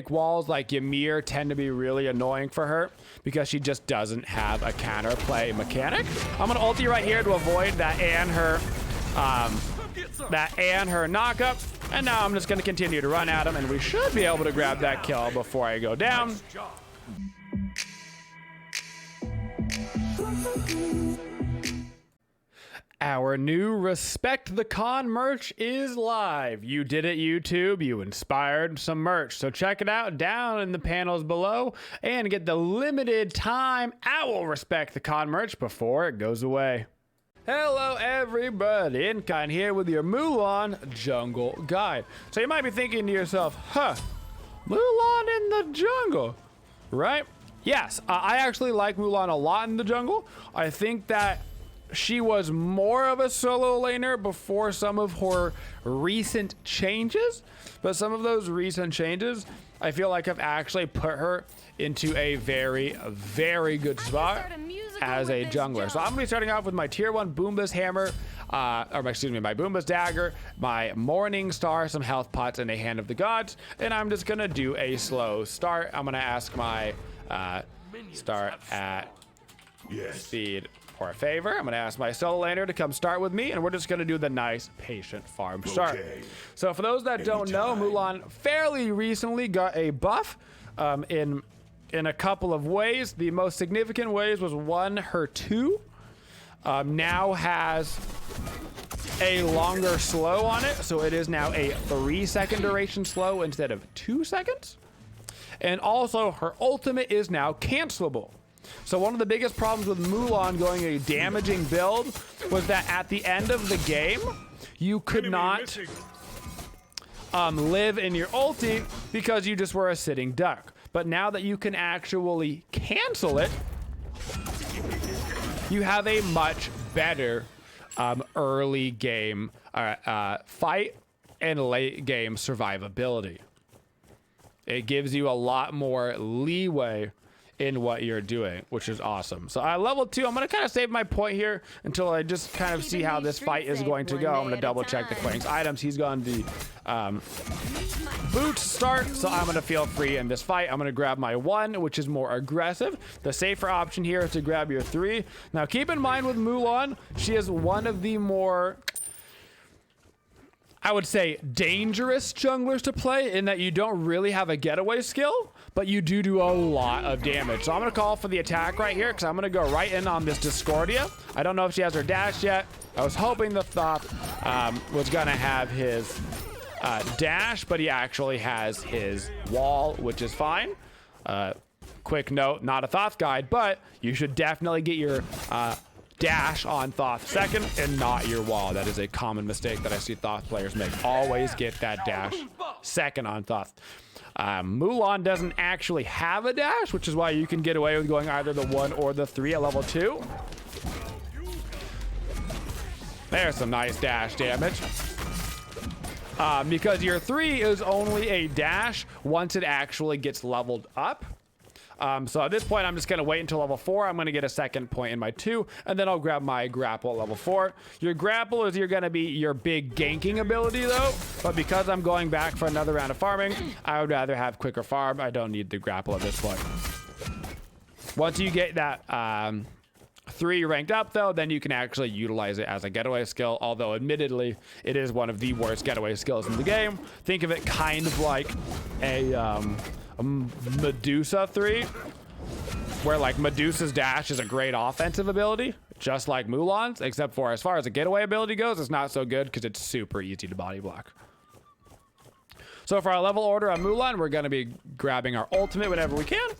walls like Ymir tend to be really annoying for her because she just doesn't have a counterplay mechanic. I'm gonna ulti right here to avoid that and her knockup, and now I'm just gonna continue to run at him, and we should be able to grab that kill before I go down. Our new Respect the Con merch is live. You did it, YouTube. You inspired some merch. So check it out down in the panels below and get the limited time Owl Respect the Con merch before it goes away. Hello everybody, Inkind here with your Mulan jungle guide. So you might be thinking to yourself, huh, Mulan in the jungle, right? Yes, I actually like Mulan a lot in the jungle. I think that she was more of a solo laner before some of her recent changes, but some of those recent changes I feel like have actually put her into a very, very good spot as a jungler. So I'm gonna be starting off with my tier 1 Boomba's hammer, my Boomba's dagger, my Morning Star, some health pots, and a Hand of the Gods, and I'm just gonna do a slow start. I'm gonna ask my start at speed or a favor. I'm gonna ask my solo laner to come start with me, and we're just gonna do the nice patient farm start. So for those that don't know, Mulan fairly recently got a buff in a couple of ways. The most significant ways was one, her 2 now has a longer slow on it, so it is now a 3-second duration slow instead of 2 seconds. And also her ultimate is now cancelable. So one of the biggest problems with Mulan going a damaging build was that at the end of the game, you could not live in your ulti because you just were a sitting duck. But now that you can actually cancel it, you have a much better early game fight and late game survivability. It gives you a lot more leeway in what you're doing, which is awesome. So at level 2, I'm gonna kind of save my point here until I just kind of see how this fight is going to go. I'm gonna double check the Quang's items. He's gone the boots start, so I'm gonna feel free in this fight. I'm gonna grab my 1, which is more aggressive. The safer option here is to grab your 3. Now keep in mind with Mulan, she is one of the more, I would say, dangerous junglers to play in that you don't really have a getaway skill, but you do a lot of damage. So I'm gonna call for the attack right here because I'm gonna go right in on this Discordia. I don't know if she has her dash yet. I was hoping the Thoth was gonna have his dash, but he actually has his wall, which is fine. Quick note, not a Thoth guide, but you should definitely get your dash on Thoth second and not your wall. That is a common mistake that I see Thoth players make. Always get that dash second on Thoth. Mulan doesn't actually have a dash, which is why you can get away with going either the 1 or the 3 at level 2. There's some nice dash damage. Because your 3 is only a dash once it actually gets leveled up. So at this point, I'm just going to wait until level 4. I'm going to get a second point in my 2, and then I'll grab my grapple at level 4. Your grapple is going to be your big ganking ability, though. But because I'm going back for another round of farming, I would rather have quicker farm. I don't need the grapple at this point. Once you get that 3 ranked up, though, then you can actually utilize it as a getaway skill. Although, admittedly, it is one of the worst getaway skills in the game. Think of it kind of like a Medusa 3, where like Medusa's dash is a great offensive ability, just like Mulan's, except for as far as the getaway ability goes, it's not so good because it's super easy to body block. So for our level order on Mulan, we're going to be grabbing our ultimate whenever we can,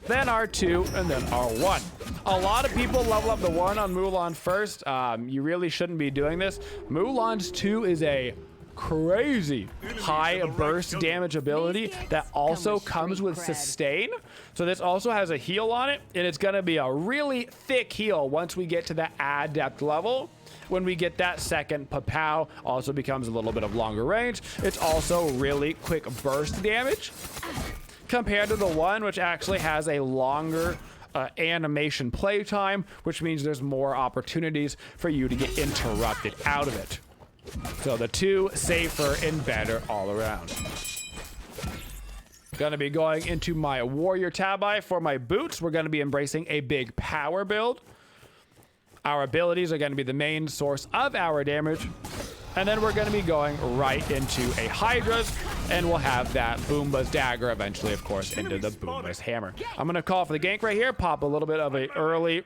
then our 2, and then our 1. A lot of people level up the 1 on Mulan first. You really shouldn't be doing this. Mulan's 2 is a crazy high burst damage ability that also comes with sustain. So this also has a heal on it, and it's going to be a really thick heal once we get to the adept level. When we get that second Papow, also becomes a little bit of longer range. It's also really quick burst damage compared to the 1, which actually has a longer animation playtime, which means there's more opportunities for you to get interrupted out of it. So the 2, safer and better all around. Gonna be going into my warrior tabi. For my boots, we're gonna be embracing a big power build. Our abilities are gonna be the main source of our damage. And then we're gonna be going right into a Hydra's, and we'll have that Boomba's dagger eventually, of course, into the Boomba's hammer. I'm gonna call for the gank right here, pop a little bit of a early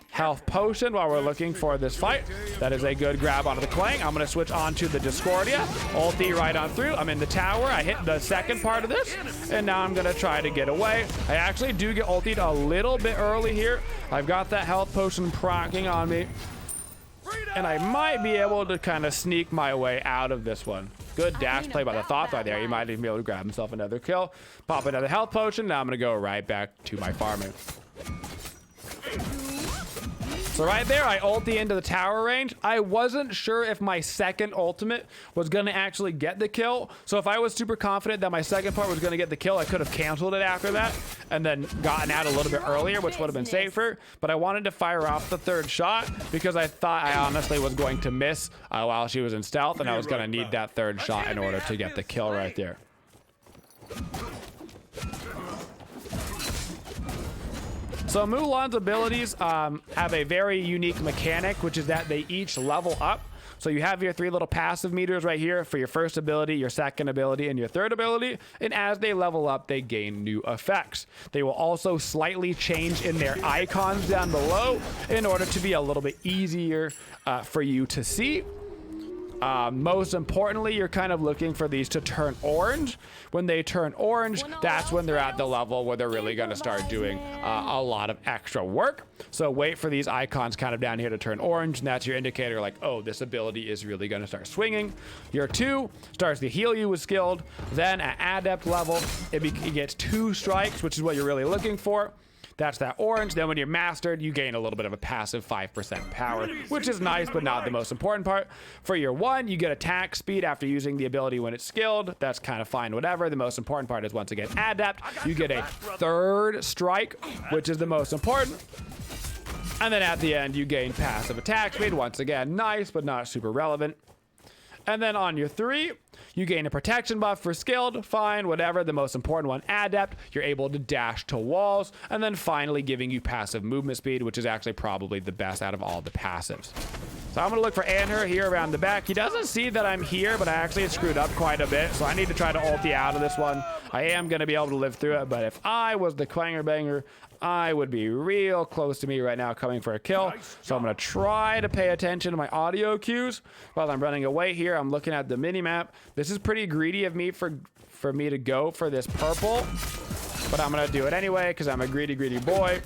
health potion while we're looking for this fight. That is a good grab onto the Clang. I'm gonna switch on to the Discordia, ulti right on through. I'm in the tower. I hit the second part of this, and now I'm gonna try to get away. I actually do get ultied a little bit early here. I've got that health potion proccing on me, and I might be able to kind of sneak my way out of this one. Good dash play by the Thought right there. He might even be able to grab himself another kill. Pop another health potion. Now I'm going to go right back to my farming. So right there, I ulti into the tower range. I wasn't sure if my second ultimate was going to actually get the kill. So if I was super confident that my second part was going to get the kill, I could have canceled it after that and then gotten out a little bit earlier, which would have been safer. But I wanted to fire off the third shot because I thought I honestly was going to miss while she was in stealth, and I was going to need that third shot in order to get the kill right there. So Mulan's abilities have a very unique mechanic, which is that they each level up. So you have your 3 little passive meters right here for your first ability, your second ability, and your third ability. And as they level up, they gain new effects. They will also slightly change in their icons down below in order to be a little bit easier for you to see. Most importantly, you're kind of looking for these to turn orange. When they turn orange, that's when they're at the level where they're really going to start doing a lot of extra work. So wait for these icons kind of down here to turn orange, and that's your indicator like, oh, this ability is really going to start swinging. Your 2 starts to heal you with skilled. Then at adept level, it gets 2 strikes, which is what you're really looking for. That's that orange. Then when you're mastered, you gain a little bit of a passive 5% power, which is nice, but not the most important part. For your 1, you get attack speed after using the ability when it's skilled. That's kind of fine, whatever. The most important part is, once again, adept. You get a 3rd strike, which is the most important. And then at the end, you gain passive attack speed. Once again, nice, but not super relevant. And then on your 3, you gain a protection buff for skilled, fine, whatever. The most important one, adept, you're able to dash to walls. And then finally giving you passive movement speed, which is actually probably the best out of all the passives. So I'm going to look for Anher here around the back. He doesn't see that I'm here, but I actually screwed up quite a bit. So I need to try to ulti out of this one. I am going to be able to live through it, but if I was the Clanger Banger, I would be real close to me right now coming for a kill. So I'm going to try to pay attention to my audio cues while I'm running away here. I'm looking at the mini-map. This is pretty greedy of me for me to go for this purple, but I'm going to do it anyway because I'm a greedy boy.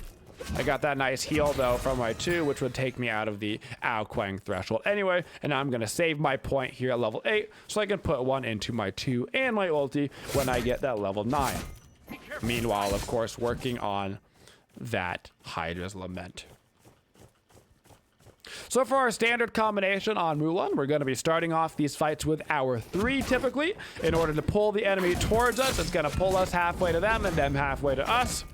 I got that nice heal though from my 2, which would take me out of the Ao Kuang threshold anyway. And now I'm going to save my point here at level 8 so I can put 1 into my 2 and my ulti when I get that level 9. Meanwhile, of course, working on that Hydra's Lament. So for our standard combination on Mulan, we're going to be starting off these fights with our 3 typically. In order to pull the enemy towards us, it's going to pull us halfway to them and them halfway to us.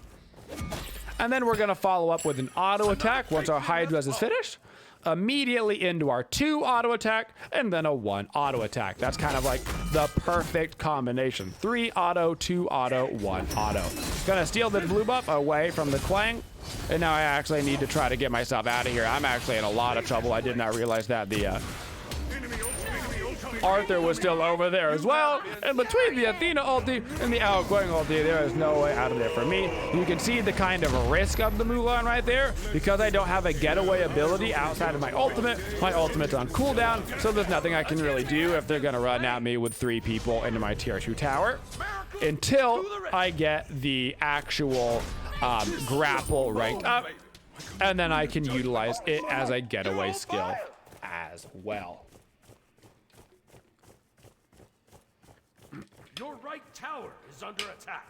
And then we're going to follow up with an auto attack once our Hydra's is finished. Immediately into our 2 auto attack, and then a 1 auto attack. That's kind of like the perfect combination. 3 auto, 2 auto, 1 auto. Gonna steal the blue buff away from the Clang, and now I actually need to try to get myself out of here. I'm actually in a lot of trouble. I did not realize that the Arthur was still over there as well. And between the Athena ulti and the Ao Kuang ulti, there is no way out of there for me. You can see the kind of risk of the Mulan right there. Because I don't have a getaway ability outside of my ultimate's on cooldown, so there's nothing I can really do if they're gonna run at me with 3 people into my tier 2 tower until I get the actual grapple ranked up, and then I can utilize it as a getaway skill as well. Your right tower is under attack.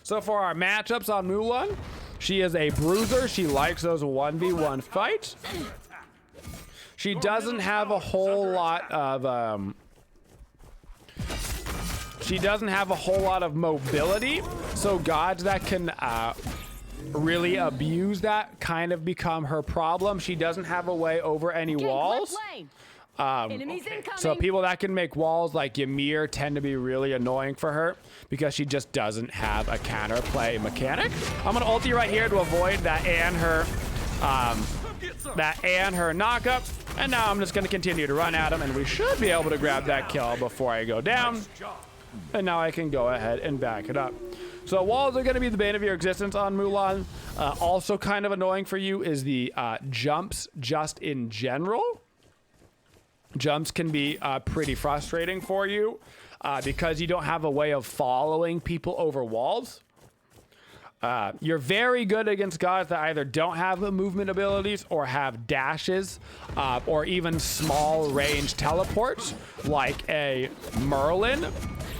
So for our matchups on Mulan, she is a bruiser. She likes those 1v1 fights. She doesn't have a whole lot of mobility, so gods that can really abuse that kind of become her problem. She doesn't have a way over any walls. So people that can make walls like Ymir tend to be really annoying for her because she just doesn't have a counterplay mechanic. I'm gonna ulti right here to avoid that and her knockup. And now I'm just gonna continue to run at him, and we should be able to grab that kill before I go down. And now I can go ahead and back it up. So walls are going to be the bane of your existence on Mulan. Also kind of annoying for you is the jumps just in general. Jumps can be pretty frustrating for you because you don't have a way of following people over walls. You're very good against guys that either don't have the movement abilities or have dashes or even small range teleports like a Merlin.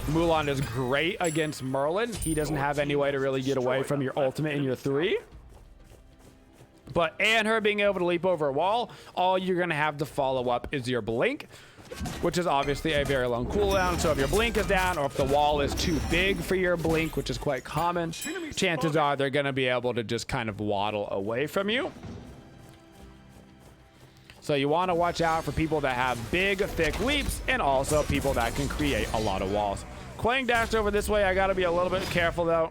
Mulan is great against Merlin. He doesn't have any way to really get away from your ultimate in your 3. But and her being able to leap over a wall, all you're going to have to follow up is your blink, which is obviously a very long cooldown. So if your blink is down or if the wall is too big for your blink, which is quite common, chances are they're going to be able to just kind of waddle away from you. So you want to watch out for people that have big, thick leaps and also people that can create a lot of walls. Quang dashed over this way. I got to be a little bit careful, though.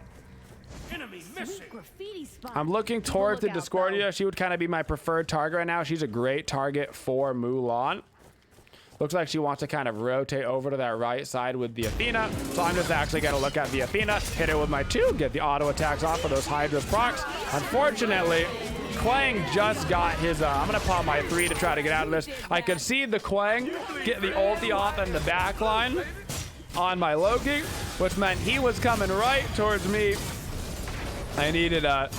I'm looking towards the Discordia. She would kind of be my preferred target right now. She's a great target for Mulan. Looks like she wants to kind of rotate over to that right side with the Athena. So I'm just actually going to look at the Athena, hit it with my 2, get the auto attacks off of those Hydra's procs. Unfortunately, Quang just got his, I'm going to pop my 3 to try to get out of this. I could see the Quang get the ulti off in the back line on my Loki, which meant he was coming right towards me. I needed that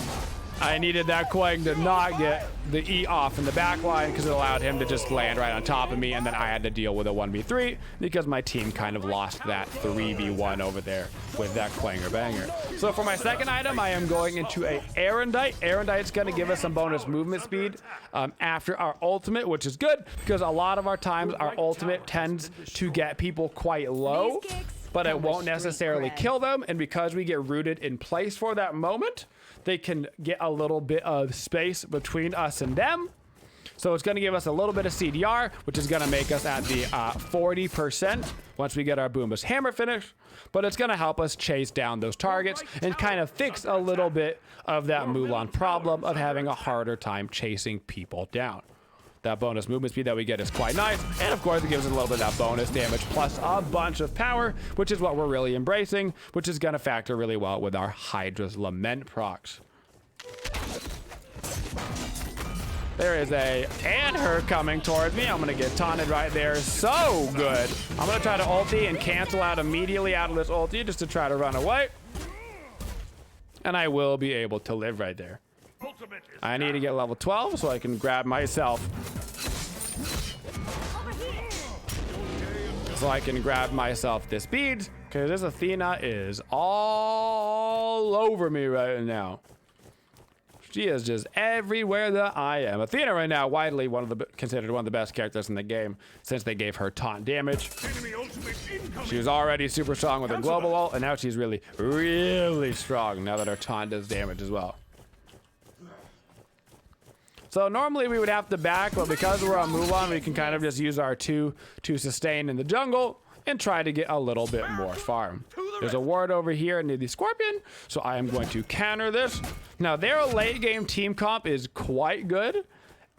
Quang to not get the E off in the back line because it allowed him to just land right on top of me, and then I had to deal with a 1v3 because my team kind of lost that 3v1 over there with that Quanger banger. So for my second item, I am going into a Erendite. Erendite's going to give us some bonus movement speed after our ultimate, which is good because a lot of our times our ultimate tends to get people quite low, but it won't necessarily kill them. And because we get rooted in place for that moment, they can get a little bit of space between us and them. So it's going to give us a little bit of CDR, which is going to make us at the 40% once we get our Boomba's Hammer finished. But it's going to help us chase down those targets and kind of fix a little bit of that Mulan problem of having a harder time chasing people down. That bonus movement speed that we get is quite nice. And of course, it gives us a little bit of that bonus damage plus a bunch of power, which is what we're really embracing, which is going to factor really well with our Hydra's Lament procs. There is a her coming towards me. I'm going to get taunted right there. So good. I'm going to try to ulti and cancel out immediately out of this ulti just to try to run away. And I will be able to live right there. I need to get level 12 so I can grab myself. This bead, because this Athena is all over me right now. She is just everywhere that I am. Athena right now, widely considered one of the best characters in the game since they gave her taunt damage. She was already super strong with her global ult, and now she's really, really strong now that her taunt does damage as well. So normally we would have to back, but because we're on Mulan, we can kind of just use our 2 to sustain in the jungle and try to get a little bit more farm. There's a ward over here near the Scorpion, so I am going to counter this. Now their late game team comp is quite good.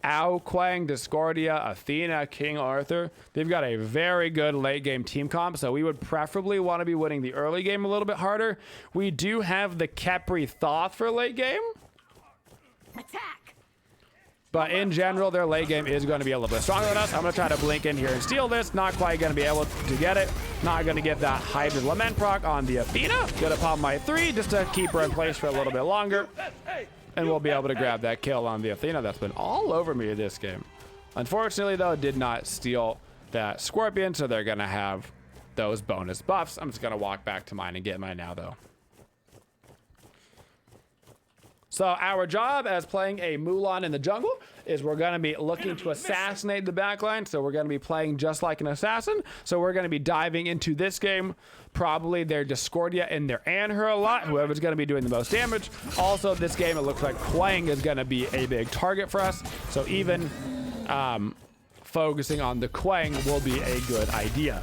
Ao, Quang, Discordia, Athena, King Arthur. They've got a very good late game team comp, so we would preferably want to be winning the early game a little bit harder. We do have the Khepri Thoth for late game. Attack! But in general, their late game is going to be a little bit stronger than us. I'm going to try to blink in here and steal this. Not quite going to be able to get it. Not going to get that Hydra's Lament proc on the Athena. Going to pop my 3 just to keep her in place for a little bit longer. And we'll be able to grab that kill on the Athena that's been all over me in this game. Unfortunately, though, did not steal that Scorpion, so they're going to have those bonus buffs. I'm just going to walk back to mine and get mine now, though. So our job as playing a Mulan in the jungle is we're going to be looking to assassinate the backline. So we're going to be playing just like an assassin. So we're going to be diving into this game, probably their Discordia and their Anhur a lot, whoever's going to be doing the most damage. Also, this game, it looks like Quang is going to be a big target for us. So even focusing on the Quang will be a good idea.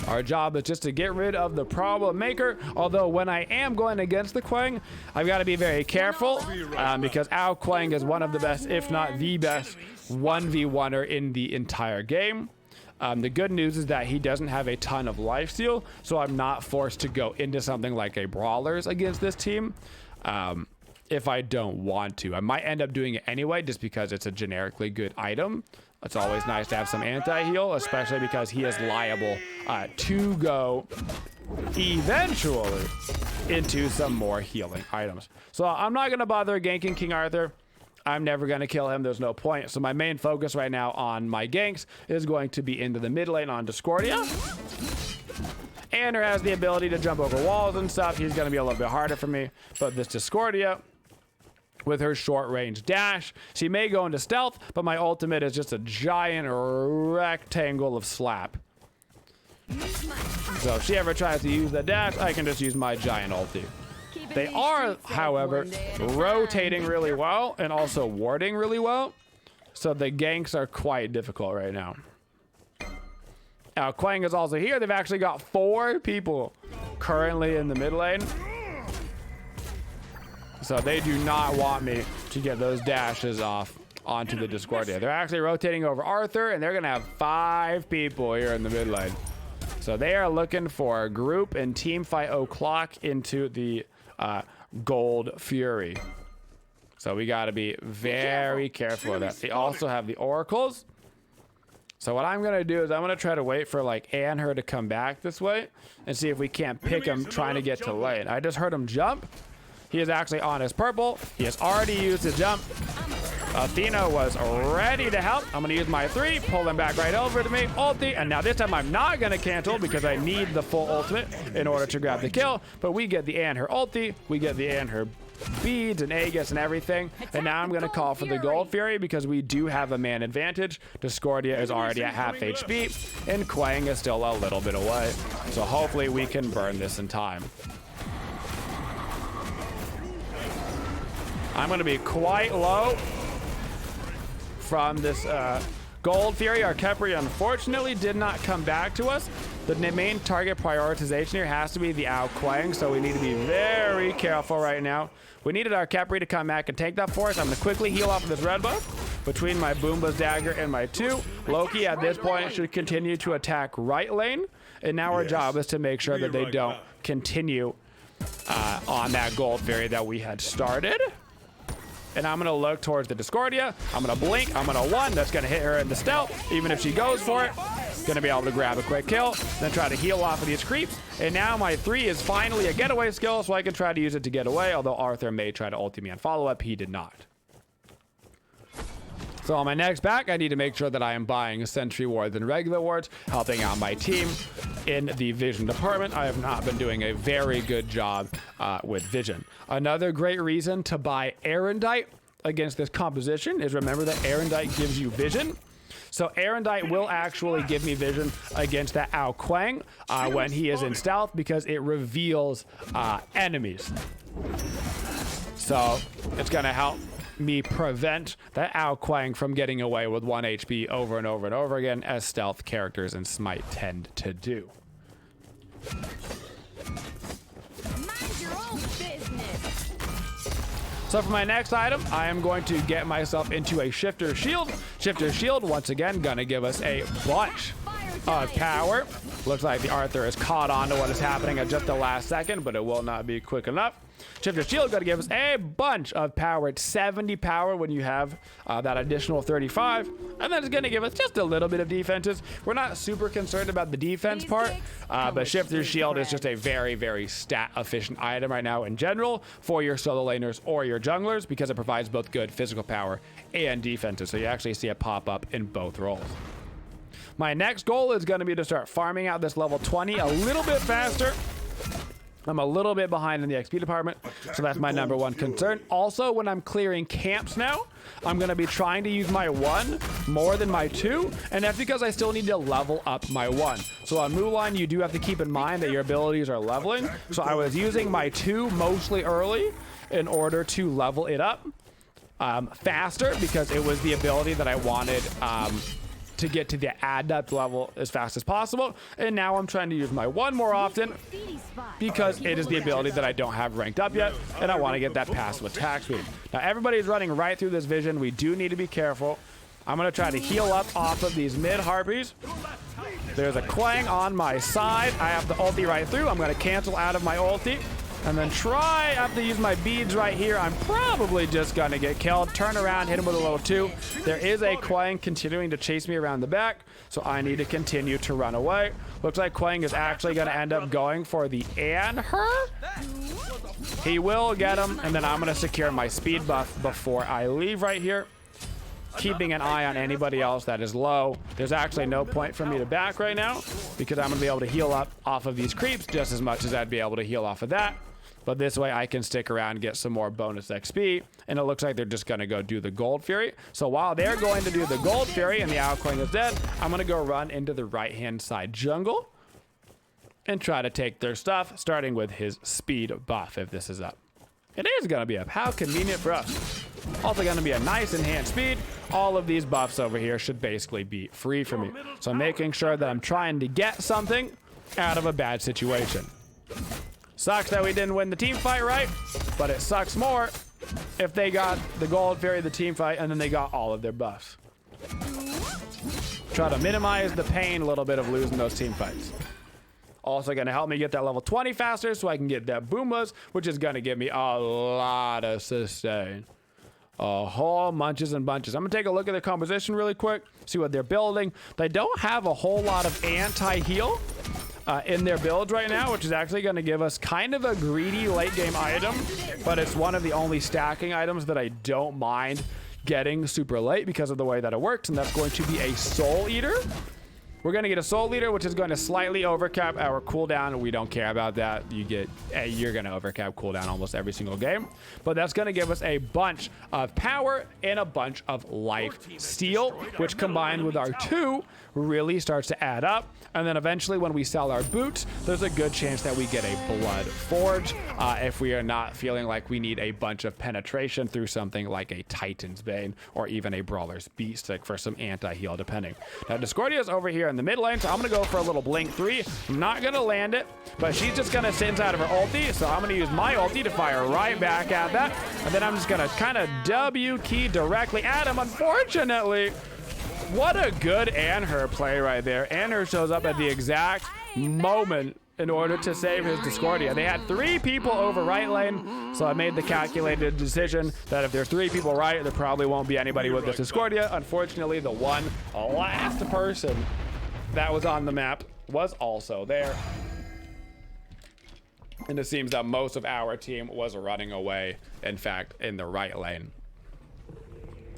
Our job is just to get rid of the problem maker, although when I am going against the Quang, I've got to be very careful because our Quang is one of the best, if not the best, 1v1er in the entire game. The good news is that he doesn't have a ton of lifesteal, so I'm not forced to go into something like a Brawlers against this team if I don't want to. I might end up doing it anyway just because it's a generically good item. It's always nice to have some anti-heal, especially because he is liable to go eventually into some more healing items. So I'm not going to bother ganking King Arthur. I'm never going to kill him. There's no point. So my main focus right now on my ganks is going to be into the mid lane on Discordia. Ander has the ability to jump over walls and stuff. He's going to be a little bit harder for me. But this Discordia, with her short range dash, she may go into stealth, but my ultimate is just a giant rectangle of slap. So if she ever tries to use the dash, I can just use my giant ulti. They are, however, rotating really well and also warding really well, so the ganks are quite difficult right now. Now Quang is also here. They've actually got 4 people currently in the mid lane. So they do not want me to get those dashes off onto the Discordia. They're actually rotating over Arthur, and they're going to have 5 people here in the mid lane. So they are looking for a group and team fight o'clock into the Gold Fury. So we got to be very careful of that. They also have the oracles. So what I'm going to do is I'm going to try to wait for like Anher to come back this way and see if we can't pick him trying to get to lane. I just heard him jump. He is actually on his purple. He has already used his jump. Athena was ready to help. I'm going to use my 3, pull him back right over to me, ulti, and now this time I'm not going to cancel because I need the full ultimate in order to grab the kill, but we get the Anher ulti, we get the Anher beads and Aegis and everything, and now I'm going to call for the Gold Fury because we do have a man advantage. Discordia is already at half HP, and Quang is still a little bit away, so hopefully we can burn this in time. I'm going to be quite low from this Gold Fury. Our Khepri unfortunately did not come back to us. The main target prioritization here has to be the Ao Quang, so we need to be very careful right now. We needed our Khepri to come back and take that for us. I'm going to quickly heal off of this red buff between my Boomba's dagger and my 2. Loki at this point should continue to attack right lane, and now our job is to make sure that they don't continue on that Gold Fury that we had started. And I'm going to look towards the Discordia. I'm going to blink. I'm going to 1. That's going to hit her in the stealth. Even if she goes for it, going to be able to grab a quick kill. Then try to heal off of these creeps. And now my 3 is finally a getaway skill, so I can try to use it to get away. Although Arthur may try to ulti me on follow-up. He did not. So on my next back, I need to make sure that I am buying sentry wards and regular wards, helping out my team in the vision department. I have not been doing a very good job with vision. Another great reason to buy Erendite against this composition is remember that Erendite gives you vision. So Erendite will actually give me vision against that Ao Quang when he is in stealth because it reveals enemies. So it's going to help me prevent that Ao Quang from getting away with 1 HP over and over and over again, as stealth characters in Smite tend to do. Mind your own business. So for my next item, I am going to get myself into a Shifter Shield. Shifter Shield, once again, gonna give us a bunch of power. Looks like the Arthur is caught on to what is happening at just the last second, but it will not be quick enough. Shifter Shield gonna give us a bunch of power. It's 70 power when you have that additional 35, and then it's gonna give us just a little bit of defenses. We're not super concerned about the defense part, but Shifter Shield is just a very, very stat efficient item right now in general for your solo laners or your junglers because it provides both good physical power and defenses. So you actually see it pop up in both roles. My next goal is going to be to start farming out this level 20 a little bit faster. I'm a little bit behind in the XP department, so that's my number 1 concern. Also, when I'm clearing camps now, I'm going to be trying to use my 1 more than my 2, and that's because I still need to level up my 1. So on Mulan, you do have to keep in mind that your abilities are leveling. So I was using my 2 mostly early in order to level it up. faster because it was the ability that I wanted to get to the adept level as fast as possible. And now I'm trying to use my one more often because it is the ability that I don't have ranked up yet, and I want to get that passive attack speed. Now everybody's running right through this vision. We do need to be careful. I'm going to try to heal up off of these mid harpies. There's a Quang on my side. I have the ulti right through. I'm going to cancel out of my ulti and then try. I have to use my beads right here. I'm probably just going to get killed. Turn around, hit him with a level 2. There is a Quang continuing to chase me around the back, so I need to continue to run away. Looks like Quang is actually going to end up going for the her. He will get him, and then I'm going to secure my speed buff before I leave right here, keeping an eye on anybody else that is low. There's actually no point for me to back right now because I'm going to be able to heal up off of these creeps just as much as I'd be able to heal off of that. But this way I can stick around and get some more bonus XP. And it looks like they're just going to go do the Gold Fury. So while they're going to do the Gold Fury and the Outquang is dead, I'm going to go run into the right-hand side jungle and try to take their stuff, starting with his speed buff if this is up. It is going to be up. How convenient for us. Also going to be a nice enhanced speed. All of these buffs over here should basically be free for me. So I'm making sure that I'm trying to get something out of a bad situation. Sucks that we didn't win the team fight, right? But it sucks more if they got the Gold Fairy, the team fight, and then they got all of their buffs. Try to minimize the pain a little bit of losing those team fights. Also going to help me get that level 20 faster so I can get that Boombas, which is going to give me a lot of sustain. A whole bunches and bunches. I'm going to take a look at their composition really quick, see what they're building. They don't have a whole lot of anti-heal in their builds right now, which is actually going to give us kind of a greedy late game item, but it's one of the only stacking items that I don't mind getting super late because of the way that it works, and that's going to be a Soul Eater. We're going to get a Soul Eater, which is going to slightly overcap our cooldown. We don't care about that. You're going to overcap cooldown almost every single game. But that's going to give us a bunch of power and a bunch of life steal, which combined with our 2 really starts to add up. And then eventually when we sell our boots, there's a good chance that we get a Blood Forge if we are not feeling like we need a bunch of penetration through something like a Titan's Bane or even a Brawler's Beast Stick for some anti-heal depending. Now Discordia's over here in the mid lane, so I'm going to go for a little Blink 3. I'm not going to land it, but she's just going to sit inside of her ulti, so I'm going to use my ulti to fire right back at that. And then I'm just going to kind of W key directly at him. Unfortunately, what a good Anher play right there. Anher shows up at the exact moment in order to save his Discordia. They had 3 people over right lane, so I made the calculated decision that if there's 3 people right, there probably won't be anybody with this Discordia. Unfortunately, the one last person that was on the map was also there. And it seems that most of our team was running away, in fact, in the right lane.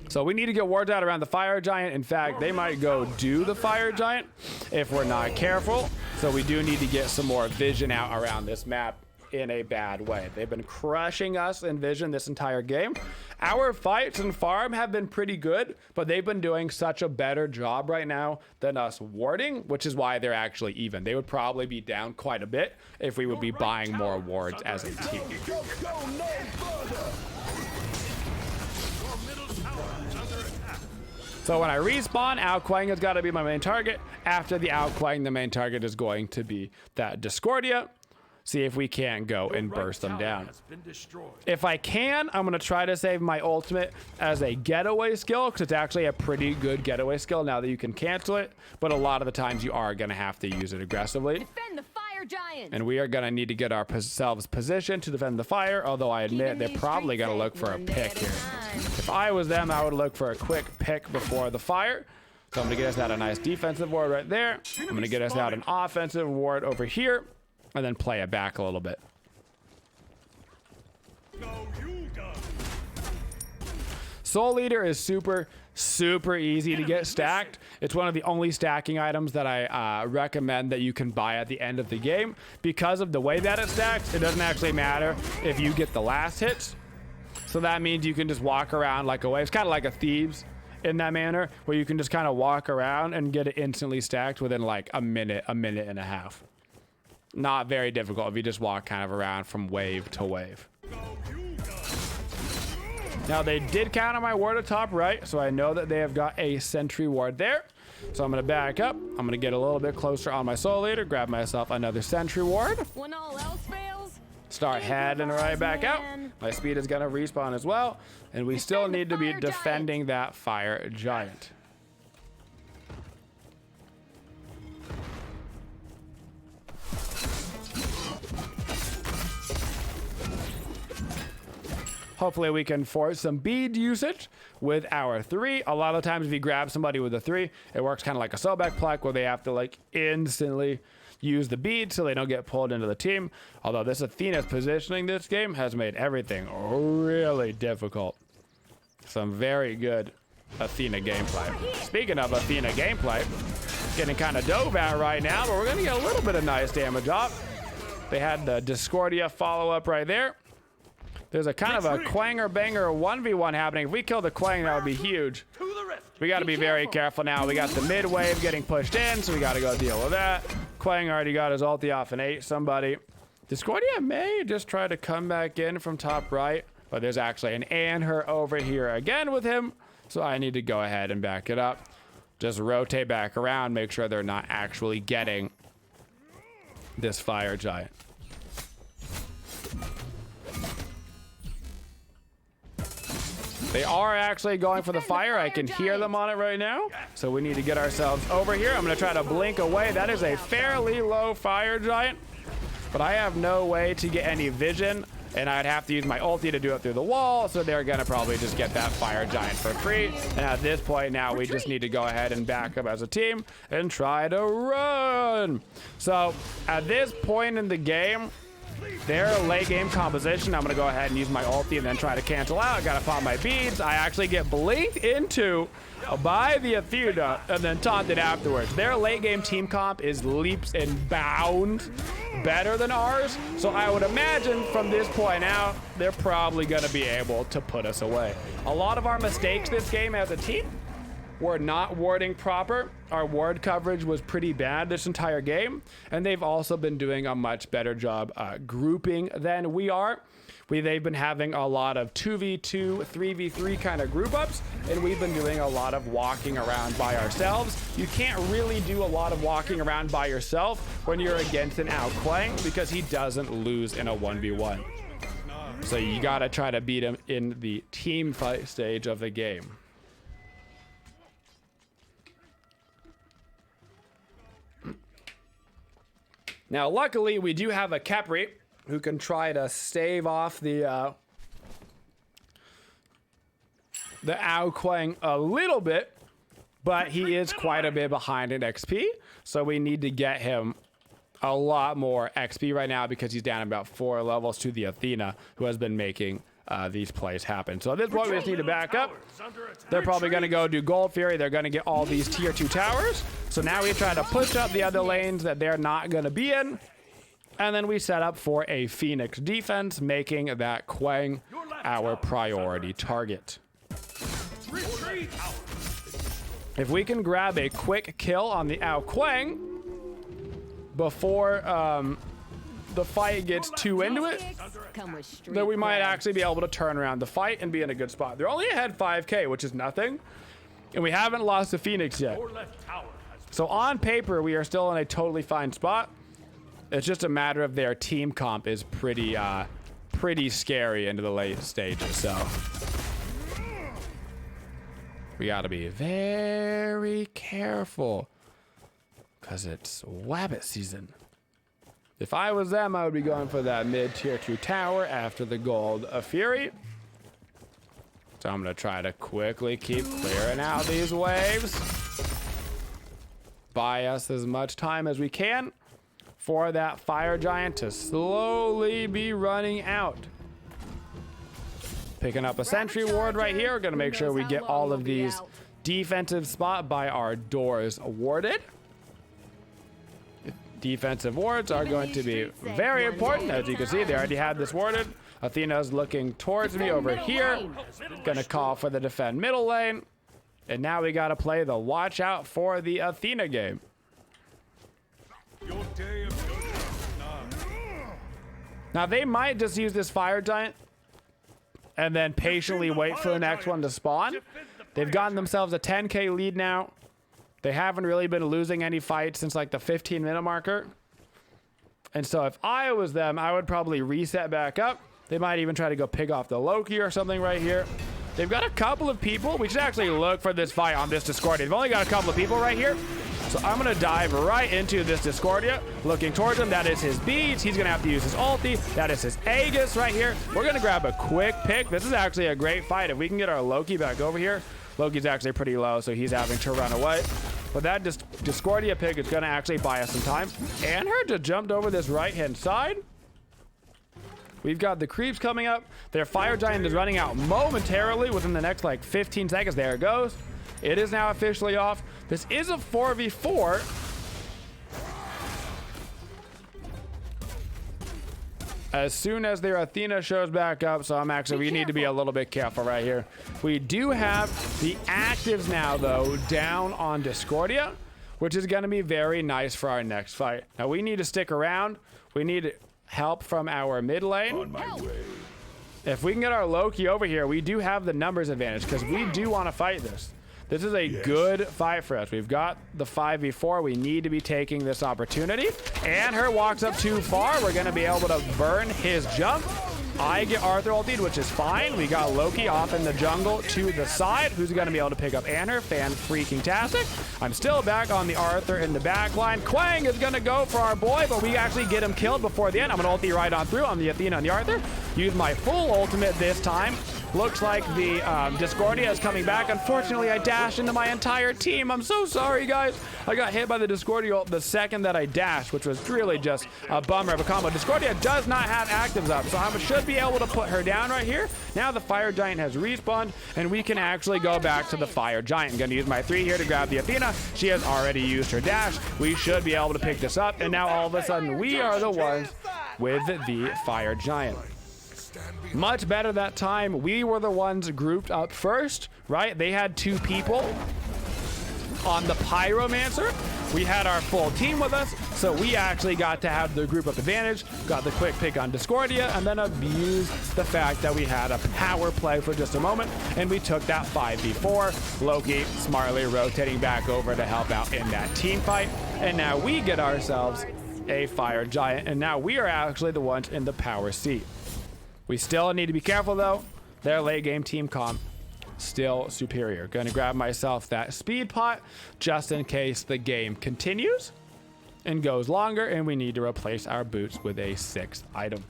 So we need to get wards out around the Fire Giant. In fact, they might go do the Fire Giant if we're not careful. So we do need to get some more vision out around this map in a bad way. They've been crushing us in vision this entire game. Our fights and farm have been pretty good, but they've been doing such a better job right now than us warding, which is why they're actually even. They would probably be down quite a bit if we would be buying more wards as a team. So when I respawn, Outquang has got to be my main target. After the Outquang, the main target is going to be that Discordia. See if we can go and burst them down. If I can, I'm going to try to save my ultimate as a getaway skill, because it's actually a pretty good getaway skill now that you can cancel it. But a lot of the times you are going to have to use it aggressively. Defend the Fire Giant. And we are going to need to get ourselves positioned to defend the fire, although I admit they're probably going to look for a pick here. If I was them, I would look for a quick pick before the fire. So I'm going to get us out a nice defensive ward right there. I'm going to get us out an offensive ward over here, and then play it back a little bit. Soul Eater is super easy to get stacked. It's one of the only stacking items that I recommend that you can buy at the end of the game. Because of the way that it stacks, it doesn't actually matter if you get the last hits. So that means you can just walk around like a wave. It's kind of like a Thieves in that manner, where you can just kind of walk around and get it instantly stacked within like a minute and a half. Not very difficult if you just walk kind of around from wave to wave. Now, they did counter my ward at top right, so I know that they have got a sentry ward there. So I'm going to back up. I'm going to get a little bit closer on my soul leader, grab myself another sentry ward. When all else fails, Start heading right back out. My speed is going to respawn as well. And we still need to be defending that fire giant. Hopefully we can force some bead usage with our 3. A lot of times if you grab somebody with a 3, it works kind of like a Sobek pluck where they have to like instantly use the bead so they don't get pulled into the team. Although this Athena's positioning this game has made everything really difficult. Some very good Athena gameplay. Speaking of Athena gameplay, getting kind of dove out right now, but we're going to get a little bit of nice damage off. They had the Discordia follow-up right there. There's a kind of a Quanger Banger 1v1 happening. If we kill the Quang, that would be huge. We got to be very careful now. We got the mid wave getting pushed in, so we got to go deal with that. Quang already got his ulti off and ate somebody. Discordia may just try to come back in from top right, but there's actually an Anher over here again with him, so I need to go ahead and back it up. Just rotate back around, make sure they're not actually getting this fire giant. They are actually going for the fire. I can hear them on it right now. So we need to get ourselves over here. I'm going to try to blink away. That is a fairly low fire giant, but I have no way to get any vision, and I'd have to use my ulti to do it through the wall. So they're going to probably just get that fire giant for free. And at this point now, we just need to go ahead and back up as a team and try to run. So at this point in the game, their late game composition, I'm going to go ahead and use my ulti and then try to cancel out. I got to pop my beads. I actually get blinked into by the Athena and then taunted afterwards. Their late game team comp is leaps and bounds better than ours. So I would imagine from this point out, they're probably going to be able to put us away. A lot of our mistakes this game as a team were not warding proper. Our ward coverage was pretty bad this entire game, and they've also been doing a much better job grouping than we are. They've been having a lot of 2v2, 3v3 kind of group ups, and we've been doing a lot of walking around by ourselves. You can't really do a lot of walking around by yourself when you're against an Ao Kuang because he doesn't lose in a 1v1. So you gotta try to beat him in the team fight stage of the game. Now, luckily, we do have a Khepri who can try to stave off the Ao Kuang a little bit, but he is quite a bit behind in XP, so we need to get him a lot more XP right now because he's down about 4 levels to the Athena, who has been making these plays happen. So at this point, we just need to back up. They're probably going to go do Gold Fury. They're going to get all these tier 2 towers. So now we try to push up the other lanes that they're not going to be in. And then we set up for a Phoenix defense, making that Quang our priority target. If we can grab a quick kill on the Ao Kuang before the fight gets too into it, then we might actually be able to turn around the fight and be in a good spot. They're only ahead 5k, which is nothing, and we haven't lost to Phoenix yet. So on paper, we are still in a totally fine spot. It's just a matter of their team comp is pretty scary into the late stages. So we got to be very careful because it's Wabbit season. If I was them, I would be going for that mid tier 2 tower after the gold of Fury. So I'm going to try to quickly keep clearing out these waves. Buy us as much time as we can for that fire giant to slowly be running out. Picking up a sentry ward right here. We're going to make sure we get all of these defensive spot by our doors warded. Defensive wards are going to be very important. As you can see, they already had this warded. Athena's looking towards me over here. Gonna call for the defend middle lane. And now we gotta play the watch out for the Athena game. Now they might just use this fire giant and then patiently wait for the next one to spawn. They've gotten themselves a 10k lead now. They haven't really been losing any fights since like the 15-minute marker. And so if I was them, I would probably reset back up. They might even try to go pick off the Loki or something right here. They've got a couple of people. We should actually look for this fight on this Discordia. They've only got a couple of people right here. So I'm going to dive right into this Discordia, looking towards him. That is his beads. He's going to have to use his ulti. That is his Aegis right here. We're going to grab a quick pick. This is actually a great fight. If we can get our Loki back over here. Loki's actually pretty low, so he's having to run away. But that Discordia pick is going to actually buy us some time. And her just jumped over this right-hand side. We've got the creeps coming up. Their fire giant is running out momentarily within the next like 15 seconds. There it goes. It is now officially off. This is a 4v4. As soon as their Athena shows back up, so we need to be a little bit careful right here. We do have the actives now though down on Discordia, which is going to be very nice for our next fight. Now we need to stick around. We need help from our mid lane. On my way. If we can get our Loki over here, we do have the numbers advantage because we do want to fight this. This is a good fight for us. We've got the 5v4. We need to be taking this opportunity. And her walks up too far. We're going to be able to burn his jump. I get Arthur ulted, which is fine. We got Loki off in the jungle to the side, who's going to be able to pick up Anner. Fan-freaking-tastic. I'm still back on the Arthur in the back line. Quang is going to go for our boy, but we actually get him killed before the end. I'm going to ulti right on through on the Athena and the Arthur. Use my full ultimate this time. Looks like the Discordia is coming back. Unfortunately, I dashed into my entire team. I'm so sorry, guys. I got hit by the Discordia ult the second that I dashed, which was really just a bummer of a combo. Discordia does not have actives up, so I should be able to put her down right here. Now the Fire Giant has respawned, and we can actually go back to the Fire Giant. I'm going to use my 3 here to grab the Athena. She has already used her dash. We should be able to pick this up, and now all of a sudden, we are the ones with the Fire Giant. Much better that time. We were the ones grouped up first, right? They had 2 people on the Pyromancer. We had our full team with us, so we actually got to have the group up advantage, got the quick pick on Discordia, and then abused the fact that we had a power play for just a moment, and we took that 5v4. Loki smartly rotating back over to help out in that team fight, and now we get ourselves a Fire Giant, and now we are actually the ones in the power seat. We still need to be careful though. Their late game team comp still superior. Gonna grab myself that speed pot just in case the game continues and goes longer and we need to replace our boots with a 6th item.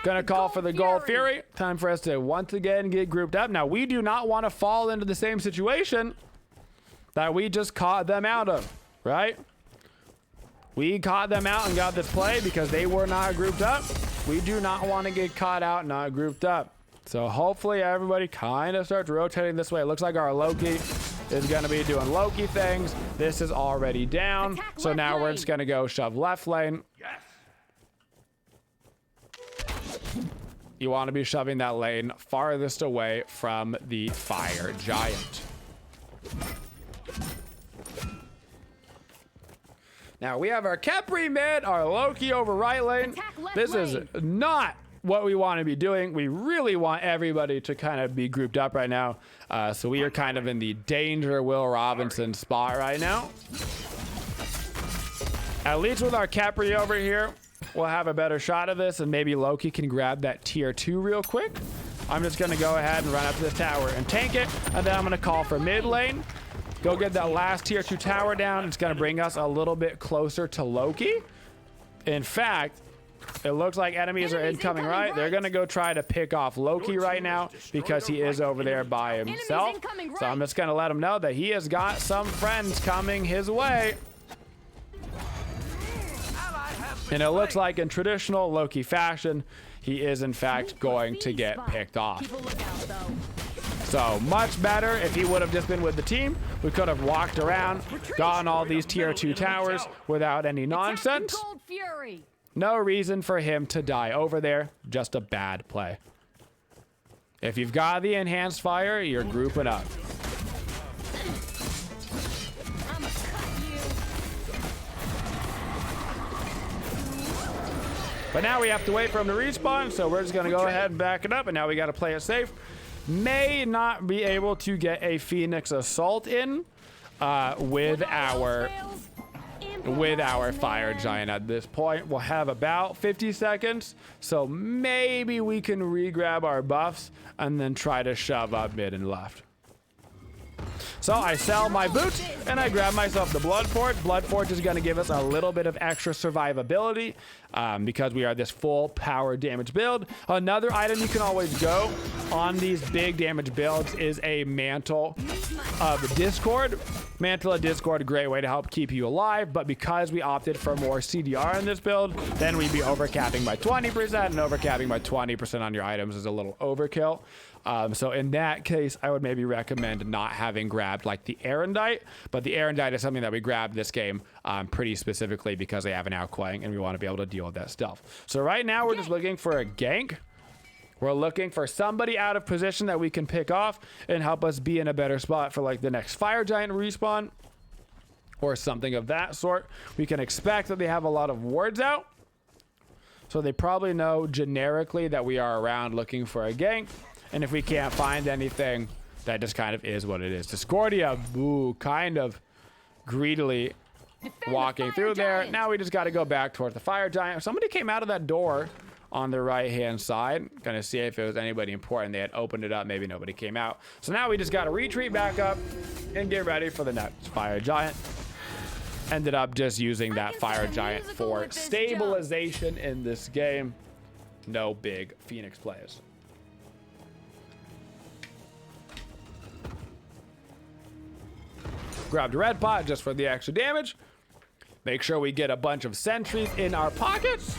Gonna call for the Gold Fury. Time for us to once again get grouped up. Now we do not want to fall into the same situation that we just caught them out of, right? We caught them out and got this play because they were not grouped up. We do not want to get caught out not grouped up. So hopefully everybody kind of starts rotating this way. It looks like our Loki is going to be doing Loki things. This is already down. So now we're just going to go shove left lane. Yes. You want to be shoving that lane farthest away from the Fire Giant. Now we have our Khepri mid, our Loki over right lane. This is not what we want to be doing. We really want everybody to kind of be grouped up right now. So we are kind of in the danger Will Robinson spot right now. At least with our Khepri over here, we'll have a better shot of this, and maybe Loki can grab that tier 2 real quick. I'm just gonna go ahead and run up to this tower and tank it, and then I'm gonna call for mid lane. Go get that last tier 2 tower down. It's going to bring us a little bit closer to Loki. In fact, it looks like enemies are incoming right. They're going to go try to pick off Loki right now because he is over there by himself. So I'm just going to let him know that he has got some friends coming his way. And it looks like in traditional Loki fashion, he is in fact going to get picked off. So much better if he would have just been with the team. We could have walked around, gotten all these tier 2 towers without any nonsense. No reason for him to die over there. Just a bad play. If you've got the enhanced fire, you're grouping up. But now we have to wait for him to respawn, so we're just gonna go ahead and back it up, and now we gotta play it safe. May not be able to get a Phoenix Assault in with our Fire Giant at this point. We'll have about 50 seconds, so maybe we can re-grab our buffs and then try to shove up mid and left. So I sell my boots and I grab myself the Blood Forge. Blood Forge is going to give us a little bit of extra survivability because we are this full power damage build. Another item you can always go on these big damage builds is a Mantle of Discord. Mantle of Discord, a great way to help keep you alive, but because we opted for more CDR in this build, then we'd be overcapping by 20%, and overcapping by 20% on your items is a little overkill. So in that case, I would maybe recommend not having grabbed like the Erendite, but the Erendite is something that we grabbed this game pretty specifically because they have an outclaring and we want to be able to deal with that stealth. So right now we're just looking for a gank. We're looking for somebody out of position that we can pick off and help us be in a better spot for like the next Fire Giant respawn or something of that sort. We can expect that they have a lot of wards out. So they probably know generically that we are around looking for a gank. And if we can't find anything, that just kind of is what it is. Discordia, ooh, kind of greedily walking through there. Now we just got to go back towards the Fire Giant. Somebody came out of that door on the right-hand side. Gonna see if it was anybody important. They had opened it up. Maybe nobody came out. So now we just got to retreat back up and get ready for the next Fire Giant. Ended up just using that Fire Giant for stabilization in this game. No big Phoenix plays. Grabbed a red pot just for the extra damage. Make sure we get a bunch of sentries in our pockets.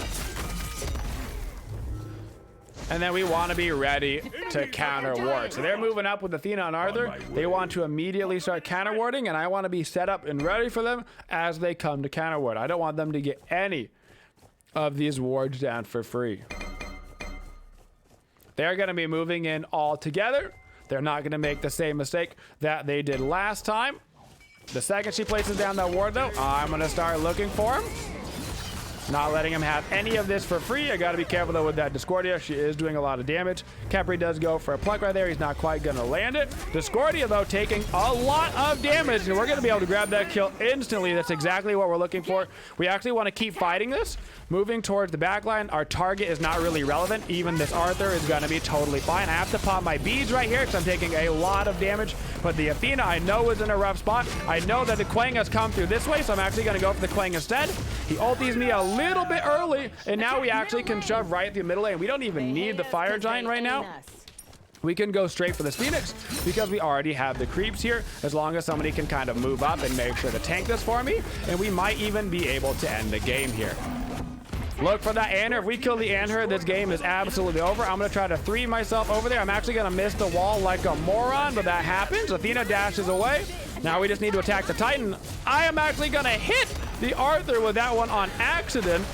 And then we want to be ready to counter ward. So they're moving up with Athena and Arthur. They want to immediately start counter warding, and I want to be set up and ready for them as they come to counter ward. I don't want them to get any of these wards down for free. They're going to be moving in all together. They're not going to make the same mistake that they did last time. The second she places down that ward, though, I'm going to start looking for him. Not letting him have any of this for free. I got to be careful, though, with that Discordia. She is doing a lot of damage. Capri does go for a pluck right there. He's not quite going to land it. Discordia, though, taking a lot of damage, and we're going to be able to grab that kill instantly. That's exactly what we're looking for. We actually want to keep fighting this. Moving towards the back line. Our target is not really relevant. Even this Arthur is going to be totally fine. I have to pop my beads right here because I'm taking a lot of damage. But the Athena, I know, is in a rough spot. I know that the Quang has come through this way, so I'm actually going to go for the Quang instead. He ulties me a little bit early, and now we actually can shove right at the middle lane. We don't even need the Fire Giant right now. We can go straight for this Phoenix because we already have the creeps here, as long as somebody can kind of move up and make sure to tank this for me, and we might even be able to end the game here. Look for that Anhur. If we kill the Anhur, this game is absolutely over. I'm going to try to 3 myself over there. I'm actually going to miss the wall like a moron, but that happens. Athena dashes away. Now we just need to attack the Titan. I am actually going to hit the Arthur with that one on accident.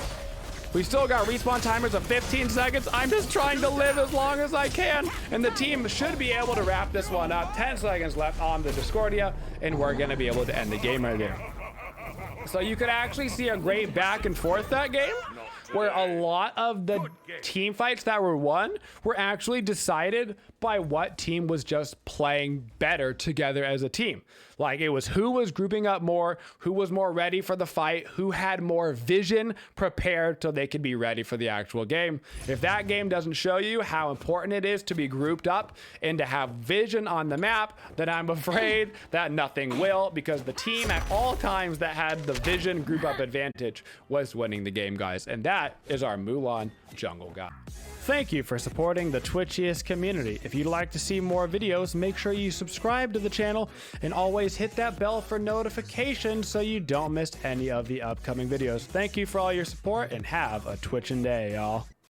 We still got respawn timers of 15 seconds. I'm just trying to live as long as I can, and the team should be able to wrap this one up. 10 seconds left on the Discordia, and we're going to be able to end the game right there. So you could actually see a great back and forth that game, where a lot of the team fights that were won were actually decided by what team was just playing better together as a team. Like, it was who was grouping up more, who was more ready for the fight, who had more vision prepared so they could be ready for the actual game. If that game doesn't show you how important it is to be grouped up and to have vision on the map, then I'm afraid that nothing will, because the team at all times that had the vision group up advantage was winning the game, guys. And that is our Mulan jungle guy. Thank you for supporting the Twitchiest community. If you'd like to see more videos, make sure you subscribe to the channel and always hit that bell for notifications so you don't miss any of the upcoming videos. Thank you for all your support and have a Twitchin' day, y'all.